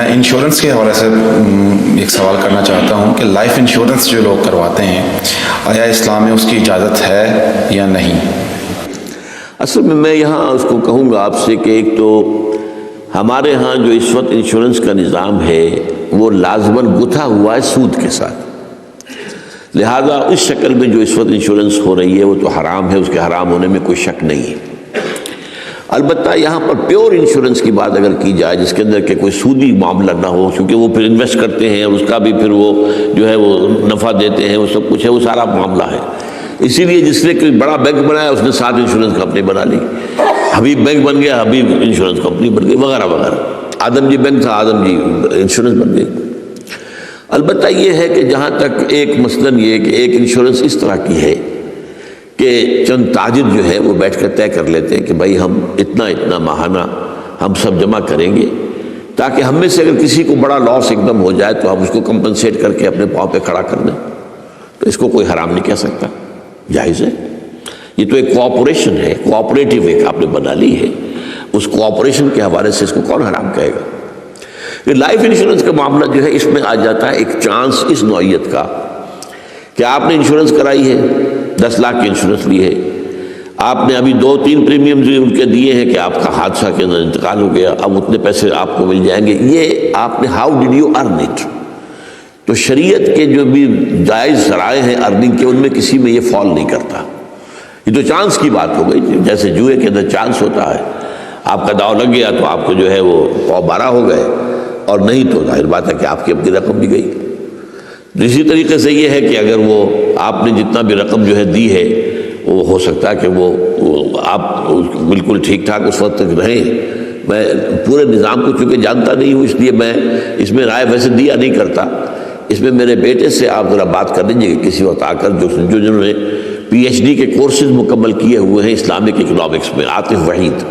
میں انشورنس کے حوالے سے ایک سوال کرنا چاہتا ہوں کہ لائف انشورنس جو لوگ کرواتے ہیں آیا اسلام میں اس کی اجازت ہے یا نہیں؟ اصل میں یہاں اس کو کہوں گا آپ سے کہ ایک تو ہمارے ہاں جو اس وقت انشورنس کا نظام ہے وہ لازماً گتھا ہوا ہے سود کے ساتھ، لہذا اس شکل میں جو اس وقت انشورنس ہو رہی ہے وہ تو حرام ہے، اس کے حرام ہونے میں کوئی شک نہیں ہے۔ البتہ یہاں پر پیور انشورنس کی بات اگر کی جائے جس کے اندر کہ کوئی سودی معاملہ نہ ہو، کیونکہ وہ پھر انویسٹ کرتے ہیں اور اس کا بھی پھر وہ جو ہے وہ نفع دیتے ہیں، وہ سب کچھ ہے، وہ سارا معاملہ ہے۔ اسی لیے جس نے کوئی بڑا بینک بنایا اس نے 7 انشورنس کمپنی بنا لی، حبیب بینک بن گیا، حبیب انشورنس کمپنی بن گئی، وغیرہ وغیرہ۔ آدم جی بینک تھا، آدم جی انشورنس بن گئی۔ البتہ یہ ہے کہ جہاں تک ایک مثلاً یہ کہ ایک انشورنس اس طرح کی ہے کہ چند تاجر جو ہے وہ بیٹھ کر طے کر لیتے ہیں کہ بھائی ہم اتنا ماہانہ ہم سب جمع کریں گے تاکہ ہم میں سے اگر کسی کو بڑا لاس ایک دم ہو جائے تو ہم اس کو کمپنسیٹ کر کے اپنے پاؤں پہ کھڑا کر دیں، تو اس کو کوئی حرام نہیں کہہ سکتا، جائز ہے۔ یہ تو ایک کوآپریشن ہے، کوآپریٹیو ایک آپ نے بنا لی ہے، اس کوآپریشن کے حوالے سے اس کو کون حرام کہے گا؟ یہ لائف انشورنس کا معاملہ جو ہے اس میں آ جاتا ہے ایک چانس اس نوعیت کا کہ آپ نے انشورنس کرائی ہے، 10 لاکھ کی انشورنس لی ہے، آپ نے ابھی 2-3 پریمیمز ان کے دیے ہیں کہ آپ کا حادثہ کے اندر انتقال ہو گیا، اب اتنے پیسے آپ کو مل جائیں گے، یہ آپ نے how did you earn it? تو شریعت کے جو بھی جائز ذرائع ہیں ارننگ کے ان میں کسی میں یہ فال نہیں کرتا، یہ تو چانس کی بات ہو گئی، جیسے جوئے کے اندر چانس ہوتا ہے، آپ کا داؤ لگ گیا تو آپ کو جو ہے وہ 12 ہو گئے، اور نہیں تو ظاہر بات ہے کہ آپ کی اپنی رقم بھی گئی۔ اسی طریقے سے یہ ہے کہ اگر وہ آپ نے جتنا بھی رقم جو ہے دی ہے وہ ہو سکتا ہے کہ وہ آپ بالکل ٹھیک ٹھاک اس وقت تک رہیں۔ میں پورے نظام کو چونکہ جانتا نہیں ہوں اس لیے میں اس میں رائے ویسے دیا نہیں کرتا، اس میں میرے بیٹے سے آپ ذرا بات کر لیجیے کہ کسی وقت آ کر جنہوں نے PhD کے کورسز مکمل کیے ہوئے ہیں اسلامک اکنامکس میں، عاطف وحید،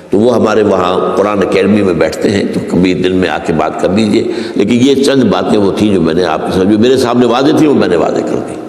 تو وہ ہمارے وہاں قرآن اکیڈمی میں بیٹھتے ہیں، تو کبھی دن میں آ کے بات کر لیجیے۔ لیکن یہ چند باتیں وہ تھیں جو میں نے آپ کے ساتھ جو میرے سامنے واضح تھی وہ میں نے واضح کر دی۔